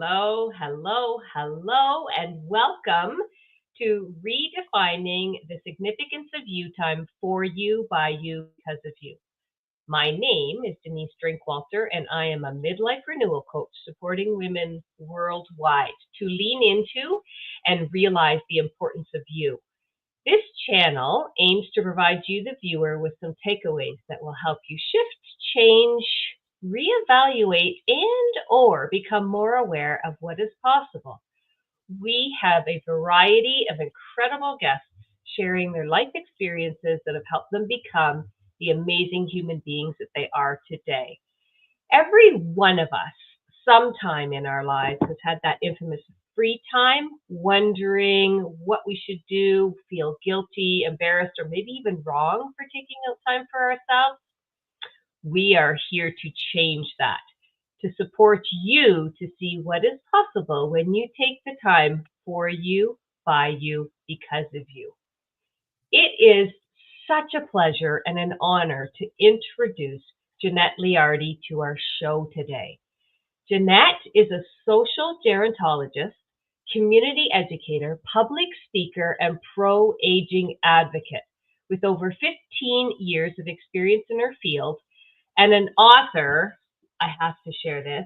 hello, and welcome to Redefining the Significance of You Time for You, by you, because of you. My name is Denise Drinkwalter, and I am a midlife renewal coach supporting women worldwide to lean into and realize the importance of you. This channel aims to provide you, the viewer, with some takeaways that will help you shift, change, reevaluate, and or become more aware of what is possible. We have a variety of incredible guests sharing their life experiences that have helped them become the amazing human beings that they are today. Every one of us, sometime in our lives, has had that infamous free time, wondering what we should do, feel guilty, embarrassed, or maybe even wrong for taking out time for ourselves. We are here to change that, to support you to see what is possible when you take the time for you, by you, because of you. It is such a pleasure and an honor to introduce Jeanette Leardi to our show today. Jeanette is a social gerontologist, community educator, public speaker, and pro-aging advocate with over 15 years of experience in her field, and an author, I have to share this,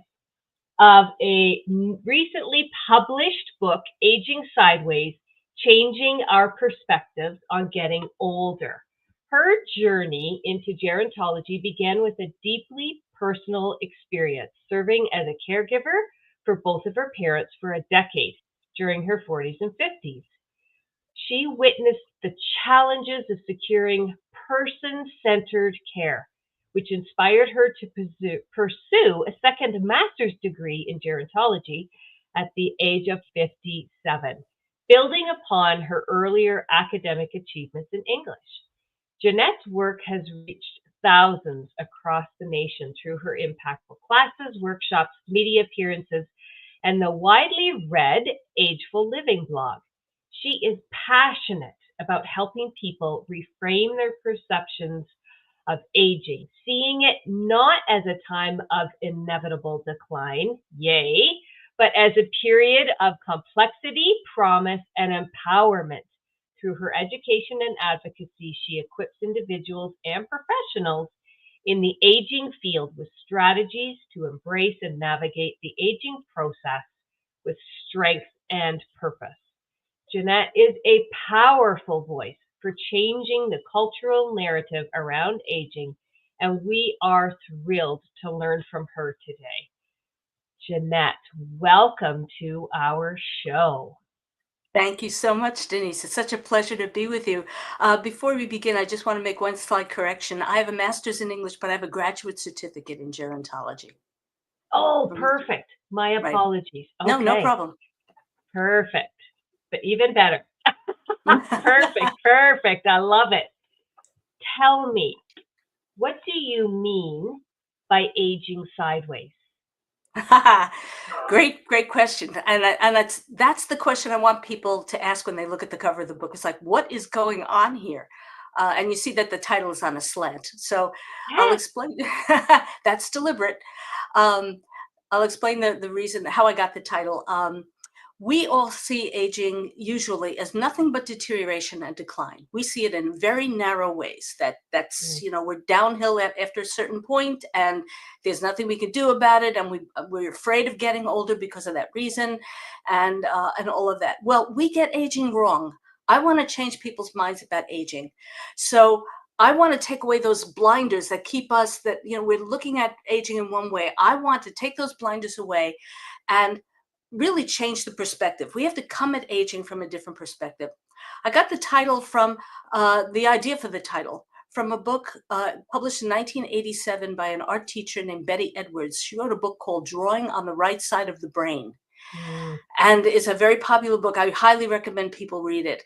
of a recently published book, Aging Sideways, Changing Our Perspectives on Getting Older. Her journey into gerontology began with a deeply personal experience, serving as a caregiver for both of her parents for a decade during her 40s and 50s. She witnessed the challenges of securing person-centered care, which inspired her to pursue a second master's degree in gerontology at the age of 57, building upon her earlier academic achievements in English. Jeanette's work has reached thousands across the nation through her impactful classes, workshops, media appearances, and the widely read Ageful Living blog. She is passionate about helping people reframe their perceptions of aging, seeing it not as a time of inevitable decline, yay, but as a period of complexity, promise, and empowerment. Through her education and advocacy, she equips individuals and professionals in the aging field with strategies to embrace and navigate the aging process with strength and purpose. Jeanette is a powerful voice for changing the cultural narrative around aging, and we are thrilled to learn from her today. Jeanette, welcome to our show. Thank you so much, Denise. It's such a pleasure to be with you. Before we begin, I just want to make one slight correction. I have a master's in English, but I have a graduate certificate in gerontology. Oh, perfect. My Right. apologies. No, no Okay, problem. perfect. But even better. Perfect. I love it. Tell me, what do you mean by aging sideways? Great question. And that's the question I want people to ask when they look at the cover of the book. It's like, what is going on here? And you see that the title is on a slant. So I'll Yes. explain. That's deliberate. I'll explain the reason, how I got the title. We all see aging usually as nothing but deterioration and decline. We see it in very narrow ways. That's we're downhill after a certain point, and there's nothing we can do about it, and we're afraid of getting older because of that reason, and all of that. Well, we get aging wrong. I want to change people's minds about aging, so I want to take away those blinders that keep us, that we're looking at aging in one way. I want to take those blinders away and really change the perspective. We have to come at aging from a different perspective. I got the title from the idea for the title from a book published in 1987 by an art teacher named Betty Edwards. She wrote a book called Drawing on the Right Side of the Brain. And it's a very popular book. I highly recommend people read it.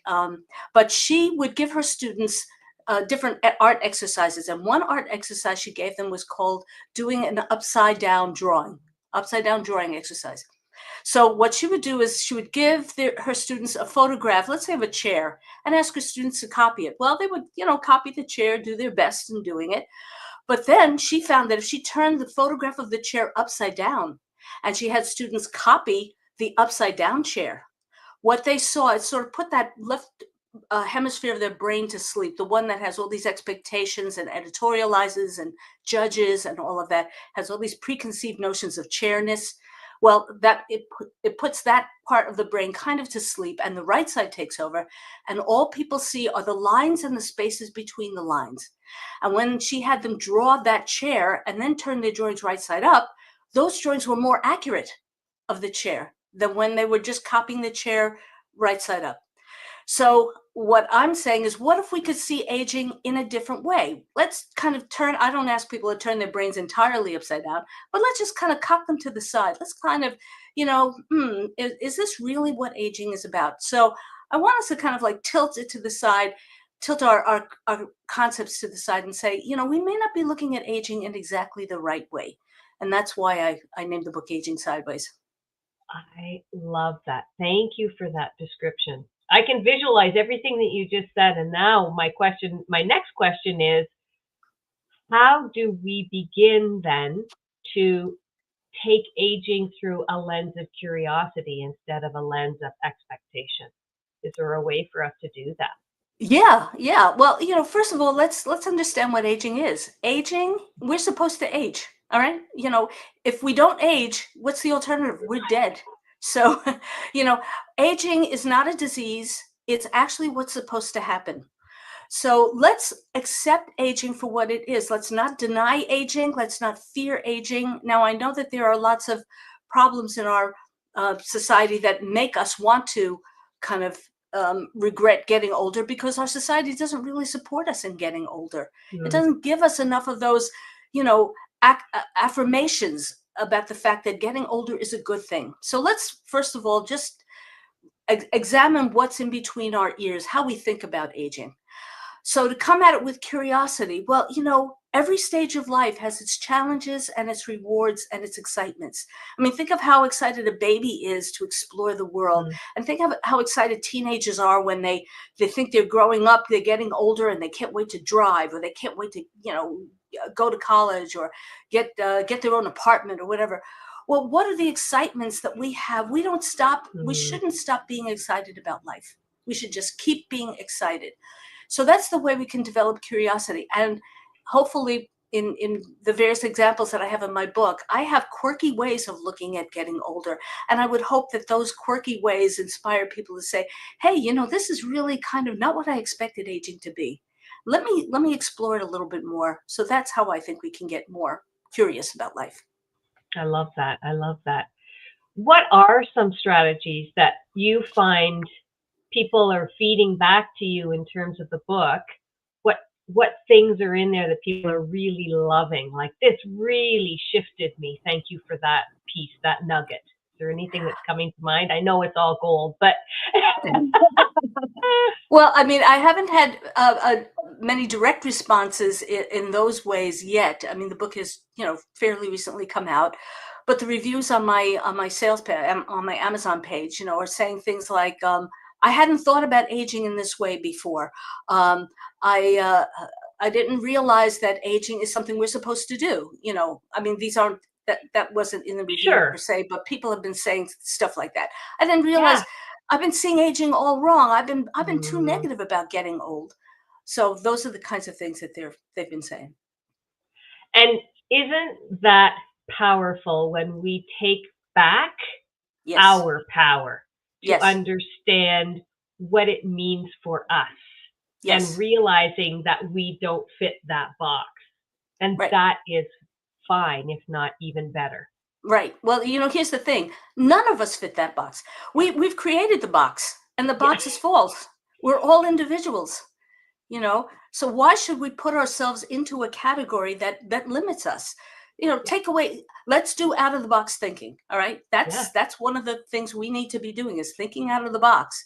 But she would give her students different art exercises. And one art exercise she gave them was called doing an upside down drawing exercise. So what she would do is she would give her students a photograph, let's say of a chair, and ask her students to copy it. Well, they would, copy the chair, do their best in doing it. But then she found that if she turned the photograph of the chair upside down, and she had students copy the upside down chair. What they saw, it sort of put that left hemisphere of their brain to sleep, the one that has all these expectations and editorializes and judges and all of that, has all these preconceived notions of chairness. Well, that it puts that part of the brain kind of to sleep, and the right side takes over, and all people see are the lines and the spaces between the lines. And when she had them draw that chair and then turn their drawings right side up, those drawings were more accurate of the chair than when they were just copying the chair right side up. So what I'm saying is, what if we could see aging in a different way? Let's kind of turn, I don't ask people to turn their brains entirely upside down, but let's just kind of cock them to the side. Let's kind of, is this really what aging is about? So I want us to kind of like tilt it to the side, tilt our concepts to the side and say, we may not be looking at aging in exactly the right way. And that's why I named the book Aging Sideways. I love that. Thank you for that description. I can visualize everything that you just said. And now my next question is, how do we begin then to take aging through a lens of curiosity instead of a lens of expectation? Is there a way for us to do that? Yeah. Well, first of all, let's understand what aging is. Aging, we're supposed to age. All right. If we don't age, what's the alternative? We're dead. So, aging is not a disease. It's actually what's supposed to happen. So let's accept aging for what it is. Let's not deny aging. Let's not fear aging. Now, I know that there are lots of problems in our society that make us want to kind of regret getting older, because our society doesn't really support us in getting older. It doesn't give us enough of those, affirmations about the fact that getting older is a good thing. So let's first of all just examine what's in between our ears, how we think about aging. So to come at it with curiosity, well, every stage of life has its challenges and its rewards and its excitements. I mean, think of how excited a baby is to explore the world, and think of how excited teenagers are when they think they're growing up, they're getting older, and they can't wait to drive, or they can't wait to, go to college or get their own apartment or whatever. Well, what are the excitements that we have? We don't stop. We shouldn't stop being excited about life. We should just keep being excited. So that's the way we can develop curiosity. And hopefully in the various examples that I have in my book, I have quirky ways of looking at getting older. And I would hope that those quirky ways inspire people to say, hey, this is really kind of not what I expected aging to be. Let me explore it a little bit more. So that's how I think we can get more curious about life. I love that. I love that. What are some strategies that you find people are feeding back to you in terms of the book? What things are in there that people are really loving? Like, this really shifted me. Thank you for that piece, that nugget. Is there anything that's coming to mind? I know it's all gold, but well, I mean, I haven't had many direct responses in those ways yet. I mean, the book has, fairly recently come out, but the reviews on my sales page, on my Amazon page, are saying things like, I hadn't thought about aging in this way before. I didn't realize that aging is something we're supposed to do. I mean, these aren't, that wasn't in the review per se, but people have been saying stuff like that. I didn't realize I've been seeing aging all wrong. I've been too negative about getting old. So those are the kinds of things that they've been saying. And isn't that powerful when we take back our power to understand what it means for us, and realizing that we don't fit that box, and that is fine, if not even better. Right. Well, here's the thing. None of us fit that box. We've created the box, and the box is false. We're all individuals, so why should we put ourselves into a category that limits us? Take away, let's do out of the box thinking. All right. That's one of the things we need to be doing, is thinking out of the box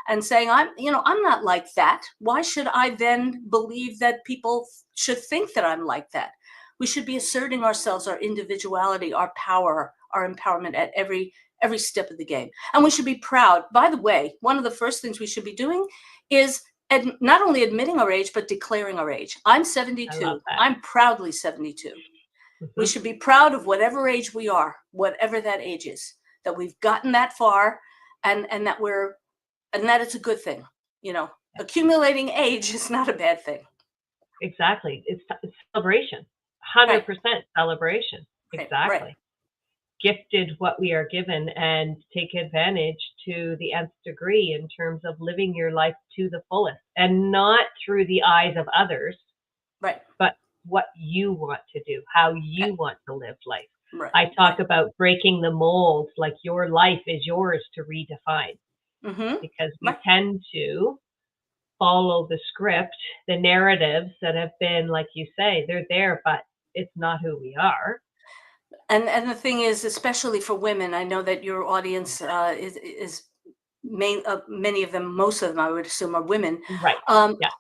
and saying, I'm not like that. Why should I then believe that people should think that I'm like that? We should be asserting ourselves, our individuality, our power, our empowerment at every step of the game. And we should be proud. By the way, one of the first things we should be doing is not only admitting our age, but declaring our age. I'm 72. I'm proudly 72. We should be proud of whatever age we are, whatever that age is, that we've gotten that far, and that it's a good thing. Accumulating age is not a bad thing. Exactly. It's celebration. 100% celebration. Exactly. Right. Gifted what we are given, and take advantage to the nth degree in terms of living your life to the fullest, and not through the eyes of others, right, but what you want to do, how you want to live life. Right. I talk about breaking the molds, like your life is yours to redefine, because we tend to follow the script, the narratives that have been, like you say, they're there, but it's not who we are. And the thing is, especially for women, I know that your audience is many of them, most of them, I would assume, are women. Right.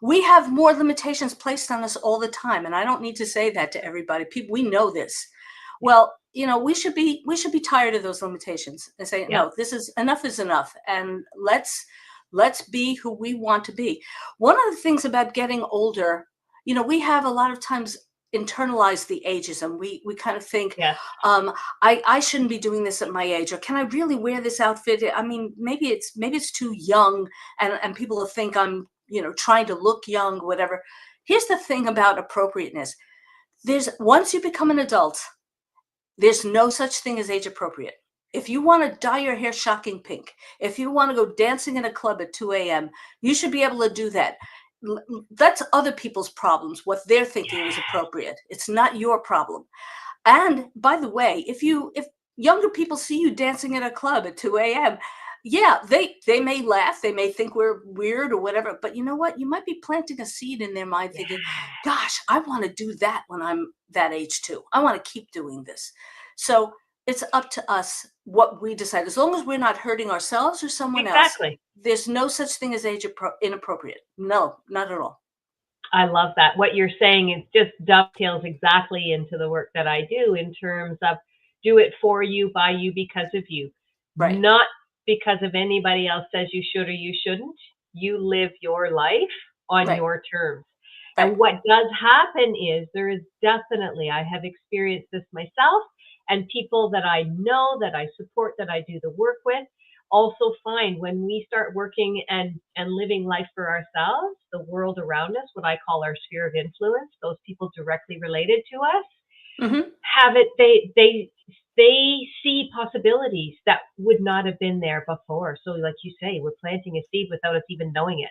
We have more limitations placed on us all the time, and I don't need to say that to everybody. People, we know this. Well, we should be tired of those limitations and say, no, this is enough, and let's be who we want to be. One of the things about getting older, we have a lot of times internalize the ageism. We kind of think, I shouldn't be doing this at my age, or can I really wear this outfit? I mean, maybe it's too young, and people will think I'm trying to look young, whatever. Here's the thing about appropriateness. Once you become an adult, there's no such thing as age appropriate. If you want to dye your hair shocking pink, if you want to go dancing in a club at 2 a.m., you should be able to do that. That's other people's problems, what they're thinking is appropriate. It's not your problem. And by the way, if younger people see you dancing in a club at 2 a.m., they may laugh, they may think we're weird or whatever, but you know what? You might be planting a seed in their mind thinking, gosh, I want to do that when I'm that age too. I want to keep doing this. So it's up to us what we decide. As long as we're not hurting ourselves or someone else, there's no such thing as age inappropriate. No, not at all. I love that. What you're saying is just dovetails exactly into the work that I do in terms of do it for you, by you, because of you. Right. Not because of anybody else says you should or you shouldn't. You live your life on your terms. And what does happen is there is definitely, I have experienced this myself, and people that I know, that I support, that I do the work with, also find when we start working and living life for ourselves, the world around us, what I call our sphere of influence, those people directly related to us, have it, they see possibilities that would not have been there before. So like you say, we're planting a seed without us even knowing it.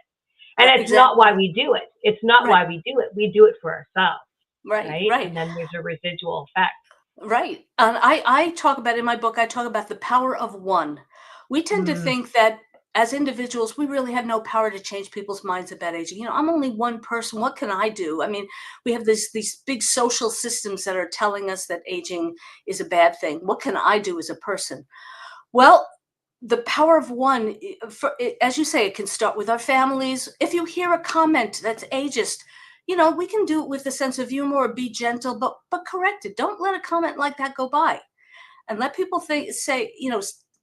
And it's not why we do it. It's not why we do it. We do it for ourselves. Right. And then there's a residual effect. Right. And I talk about, in my book, I talk about the power of one. We tend to think that as individuals, we really have no power to change people's minds about aging. I'm only one person. What can I do? I mean, we have these big social systems that are telling us that aging is a bad thing. What can I do as a person? Well, the power of one, as you say, it can start with our families. If you hear a comment that's ageist, we can do it with a sense of humor or be gentle, but correct it. Don't let a comment like that go by. And let people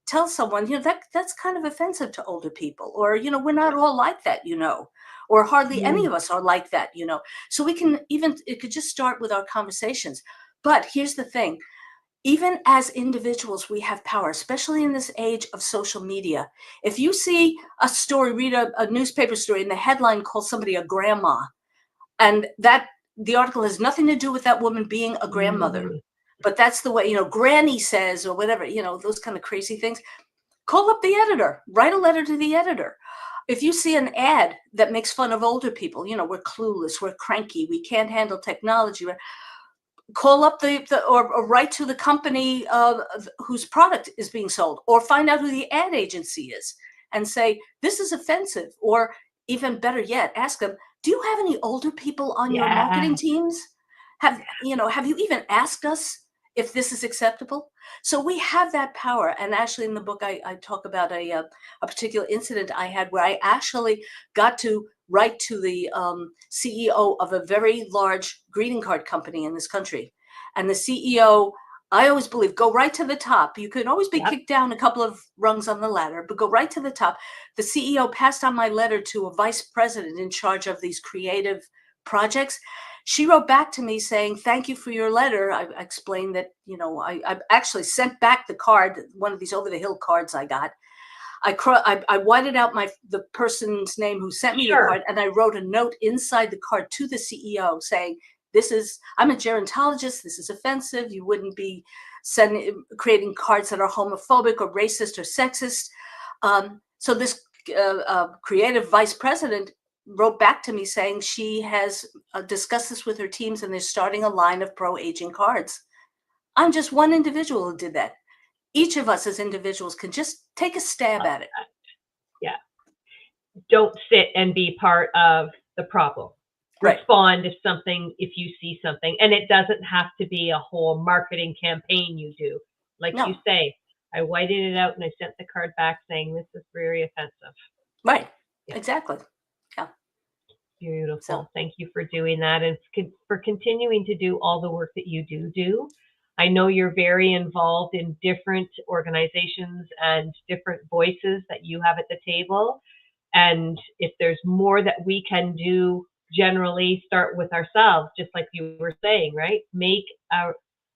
tell someone, that's kind of offensive to older people, or, we're not all like that, or hardly any of us are like that, So we can it could just start with our conversations. But here's the thing. Even as individuals, we have power, especially in this age of social media. If you see a story, read a newspaper story, and the headline calls somebody a grandma, and that the article has nothing to do with that woman being a grandmother, but that's the way, granny says, or whatever, those kind of crazy things, call up the editor, write a letter to the editor. If you see an ad that makes fun of older people, we're clueless, we're cranky, we can't handle technology, call up or write to the company whose product is being sold, or find out who the ad agency is and say, this is offensive. Or even better yet, ask them, do you have any older people on your marketing teams? Have you even asked us if this is acceptable? So we have that power. And actually in the book, I talk about a particular incident I had where I actually got to write to the CEO of a very large greeting card company in this country. And the CEO, I always believe, go right to the top. You can always be kicked down a couple of rungs on the ladder, but go right to the top. The CEO passed on my letter to a vice president in charge of these creative projects. She wrote back to me saying, "Thank you for your letter." I explained that, I actually sent back the card, one of these over the hill cards I got. I whited out the person's name who sent me the Sure. card, and I wrote a note inside the card to the CEO saying, I'm a gerontologist. This is offensive. You wouldn't be creating cards that are homophobic or racist or sexist. So this creative vice president wrote back to me saying she has discussed this with her teams, and they're starting a line of pro-aging cards. I'm just one individual who did that. Each of us as individuals can just take a stab at it. Yeah. Don't sit and be part of the problem. Right. Respond to something if you see something. And it doesn't have to be a whole marketing campaign you do. Like you say, I whited it out and I sent the card back saying this is very offensive. Right. Yeah. Exactly. Yeah. Beautiful. So, thank you for doing that and for continuing to do all the work that you do. I know you're very involved in different organizations and different voices that you have at the table. And if there's more that we can do, generally start with ourselves, just like you were saying, right? Make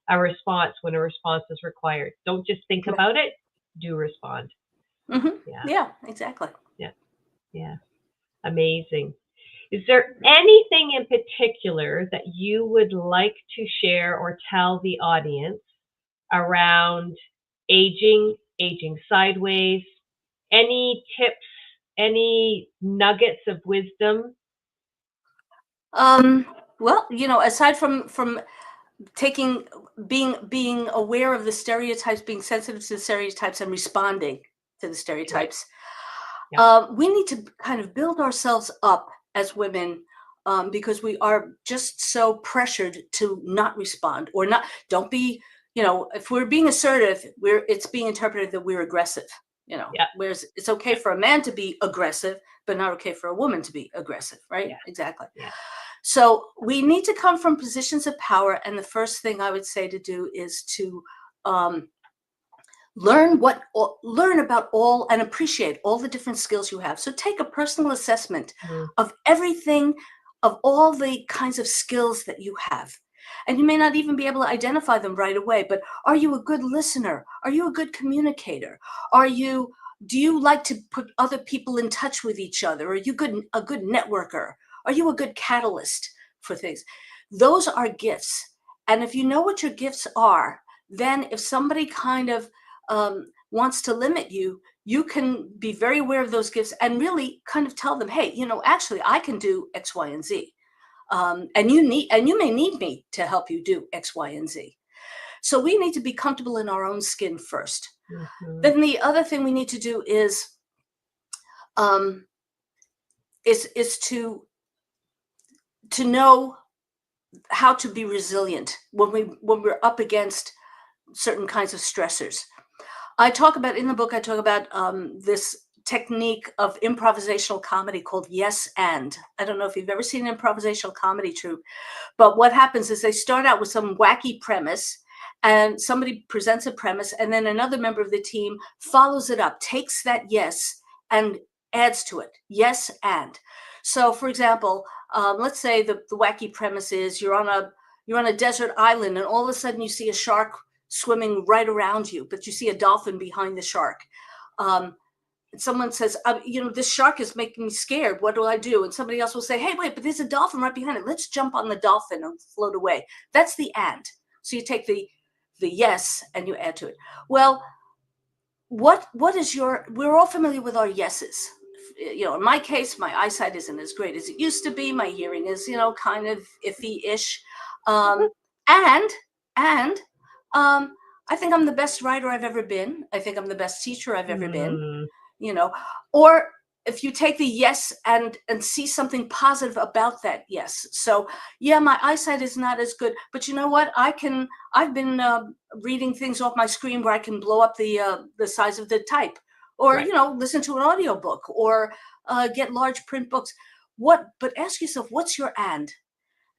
a response when a response is required. Don't just think about it, do respond. Mm-hmm. Yeah, exactly. Yeah. Amazing. Is there anything in particular that you would like to share or tell the audience around aging sideways? Any tips, any nuggets of wisdom? Well, aside from being aware of the stereotypes, being sensitive to the stereotypes and responding to the stereotypes, we need to kind of build ourselves up as women, because we are just so pressured to not respond or don't be, if we're being assertive, it's being interpreted that we're aggressive, whereas it's okay for a man to be aggressive, but not okay for a woman to be aggressive, right? Exactly. So we need to come from positions of power. And the first thing I would say to do is to learn about all and appreciate all the different skills you have. So take a personal assessment of everything, of all the kinds of skills that you have. And you may not even be able to identify them right away, but are you a good listener? Are you a good communicator? Do you like to put other people in touch with each other? Are you a good networker? Are you a good catalyst for things? Those are gifts. And if you know what your gifts are, then if somebody kind of wants to limit you, you can be very aware of those gifts and really kind of tell them, hey, actually I can do X, Y, and Z. And you may need me to help you do X, Y, and Z. So we need to be comfortable in our own skin first. Mm-hmm. Then the other thing we need to do is to know how to be resilient when we're up against certain kinds of stressors. In the book, I talk about this technique of improvisational comedy called yes and. I don't know if you've ever seen an improvisational comedy troupe, but what happens is they start out with some wacky premise, and somebody presents a premise, and then another member of the team follows it up, takes that yes and adds to it. Yes and. So, for example, let's say the wacky premise is you're on a desert island, and all of a sudden you see a shark swimming right around you, but you see a dolphin behind the shark. Someone says, this shark is making me scared. What do I do? And somebody else will say, hey, wait, but there's a dolphin right behind it. Let's jump on the dolphin and float away. That's the and. So you take the yes and you add to it. Well, what is we're all familiar with our yeses. In my case, my eyesight isn't as great as it used to be. My hearing is, kind of iffy-ish. And I think I'm the best writer I've ever been. I think I'm the best teacher I've ever been, or if you take the yes and see something positive about that yes. So yeah, my eyesight is not as good, but you know what? I've been reading things off my screen where I can blow up the size of the type, or, listen to an audiobook or get large print books. But ask yourself, what's your and?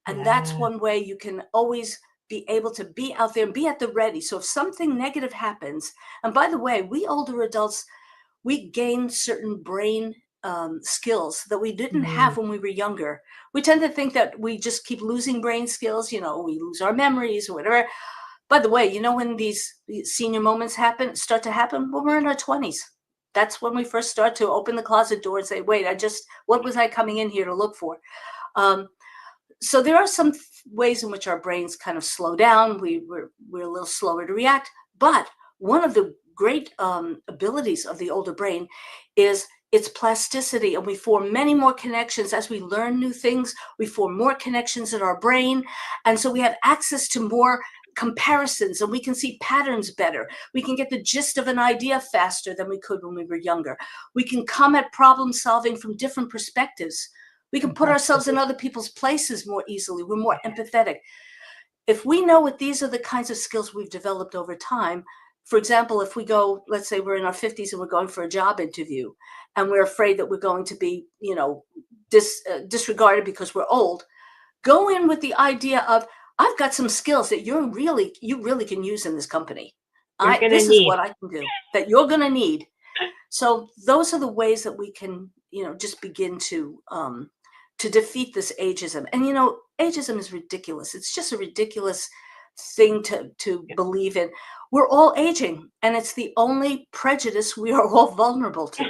And that's one way you can always be able to be out there and be at the ready. So if something negative happens, and by the way, we older adults, we gain certain brain skills that we didn't have when we were younger. We tend to think that we just keep losing brain skills, we lose our memories or whatever. By the way, when these senior moments start to happen when we're in our 20s. That's when we first start to open the closet door and say, wait, what was I coming in here to look for? So there are some ways in which our brains kind of slow down. We're a little slower to react. But one of the great abilities of the older brain is its plasticity, and we form many more connections as we learn new things. We form more connections in our brain, and so we have access to more comparisons, and we can see patterns better. We can get the gist of an idea faster than we could when we were younger. We can come at problem solving from different perspectives. We can put ourselves in other people's places more easily. We're more empathetic. If we know what these are the kinds of skills we've developed over time, for example, if we go, let's say we're in our 50s and we're going for a job interview and we're afraid that we're going to be, disregarded because we're old, go in with the idea of, I've got some skills that you really can use in this company. This is what I can do that you're going to need. So those are the ways that we can, just begin to defeat this ageism. And, ageism is ridiculous. It's just a ridiculous thing to believe in. We're all aging, and it's the only prejudice we are all vulnerable to.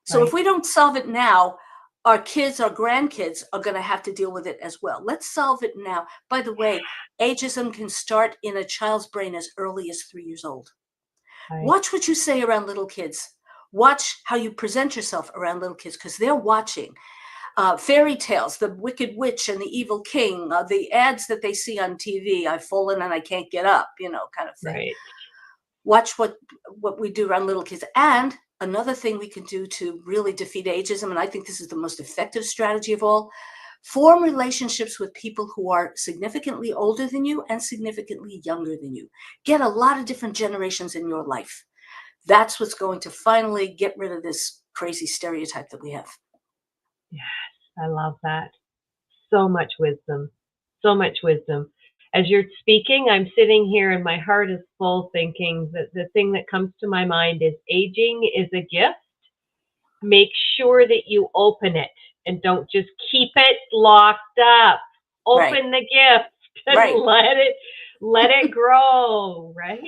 So if we don't solve it now, our kids, our grandkids are going to have to deal with it as well. Let's solve it now. By the way, ageism can start in a child's brain as early as 3 years old. Watch what you say around little kids. Watch how you present yourself around little kids, because they're watching. Fairy tales, the Wicked Witch and the Evil King, the ads that they see on TV, I've fallen and I can't get up, kind of thing. Right. Watch what we do around little kids. And another thing we can do to really defeat ageism, and I think this is the most effective strategy of all, form relationships with people who are significantly older than you and significantly younger than you. Get a lot of different generations in your life. That's what's going to finally get rid of this crazy stereotype that we have. Yes, I love that. So much wisdom. So much wisdom. As you're speaking, I'm sitting here and my heart is full thinking that the thing that comes to my mind is aging is a gift. Make sure that you open it and don't just keep it locked up. Open the gift and let it grow, right?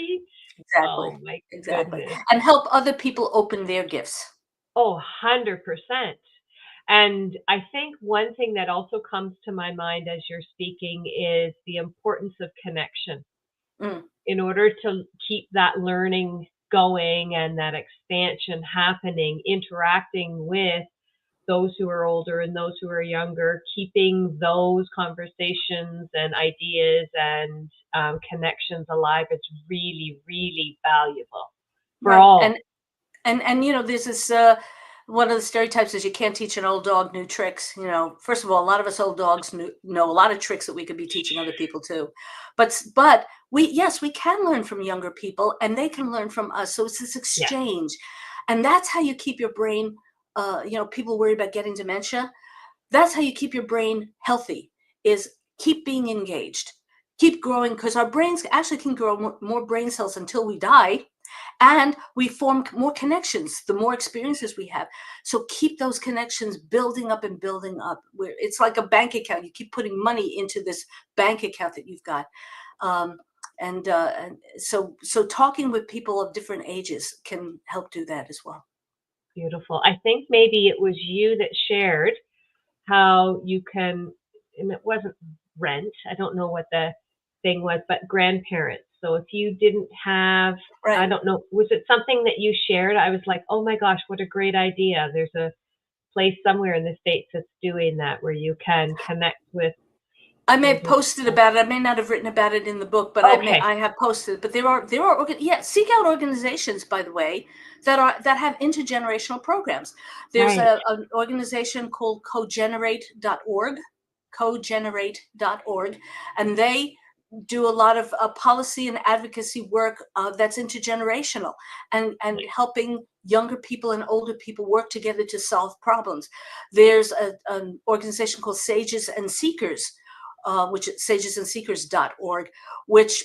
Exactly. Oh my exactly. goodness. And help other people open their gifts. Oh, 100%. And I think one thing that also comes to my mind as you're speaking is the importance of connection. In order to keep that learning going and that expansion happening, interacting with those who are older and those who are younger, keeping those conversations and ideas and connections alive, it's really, really valuable for all. And there's this one of the stereotypes is you can't teach an old dog new tricks. First of all, a lot of us old dogs know a lot of tricks that we could be teaching other people too. But we can learn from younger people, and they can learn from us. So it's this exchange, and that's how you keep your brain. People worry about getting dementia. That's how you keep your brain healthy. Is keep being engaged, keep growing, because our brains actually can grow more brain cells until we die. And we form more connections the more experiences we have. So keep those connections building up and building up. It's like a bank account. You keep putting money into this bank account that you've got. And so talking with people of different ages can help do that as well. Beautiful. I think maybe it was you that shared how you can, and it wasn't rent, I don't know what the thing was, but grandparents. So if you didn't have, I don't know, was it something that you shared? I was like, oh my gosh, what a great idea. There's a place somewhere in the States that's doing that where you can connect with. I may have posted about it. I may not have written about it in the book, but I have posted. But there are seek out organizations, by the way, that have intergenerational programs. There's an organization called cogenerate.org, and they do a lot of policy and advocacy work that's intergenerational and helping younger people and older people work together to solve problems. There's an organization called Sages and Seekers, which is sagesandseekers.org, which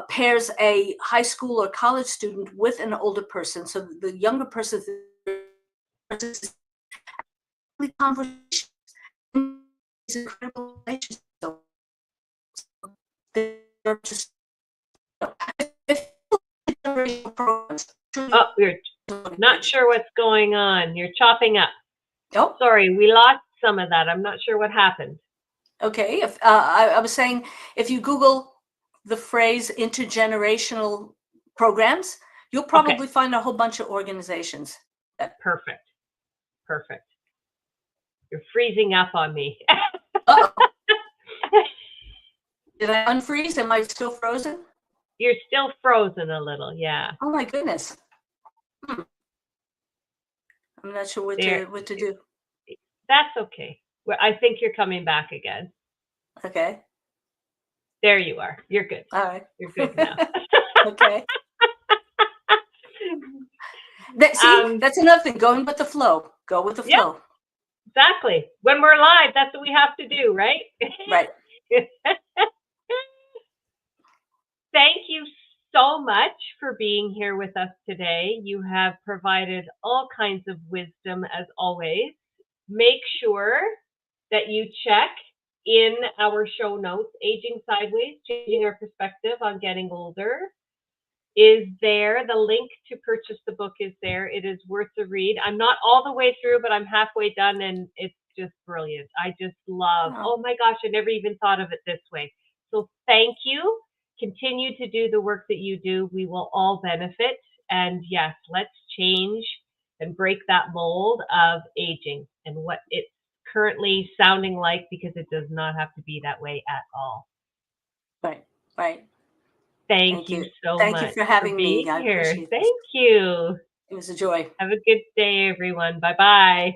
pairs a high school or college student with an older person. So the younger person conversations, these incredible relationships. So they're just programs. Oh, we're not sure what's going on. You're chopping up. Oh, sorry, we lost some of that. I'm not sure what happened. Okay, if I was saying, if you Google the phrase intergenerational programs, you'll probably find a whole bunch of organizations. Perfect. You're freezing up on me. Did I unfreeze? Am I still frozen? You're still frozen a little, yeah. Oh my goodness. I'm not sure what to do. That's okay. Well, I think you're coming back again. Okay. There you are. You're good. All right. You're good now. Okay. See, that's another thing. Going with the flow. Go with the flow. Exactly. When we're live, that's what we have to do, right? Right. Thank you so much for being here with us today. You have provided all kinds of wisdom as always. Make sure that you check in our show notes, Aging Sideways, Changing Our Perspective on Getting Older is there. The link to purchase the book is there. It is worth a read. I'm not all the way through, but I'm halfway done, and it's just brilliant. I just love, oh my gosh, I never even thought of it this way. So thank you. Continue to do the work that you do. We will all benefit. And yes, let's change and break that mold of aging and what it's currently sounding like, because it does not have to be that way at all. Right. Thank you so much. Thank you for having me here. Thank you. It was a joy. Have a good day, everyone. Bye-bye.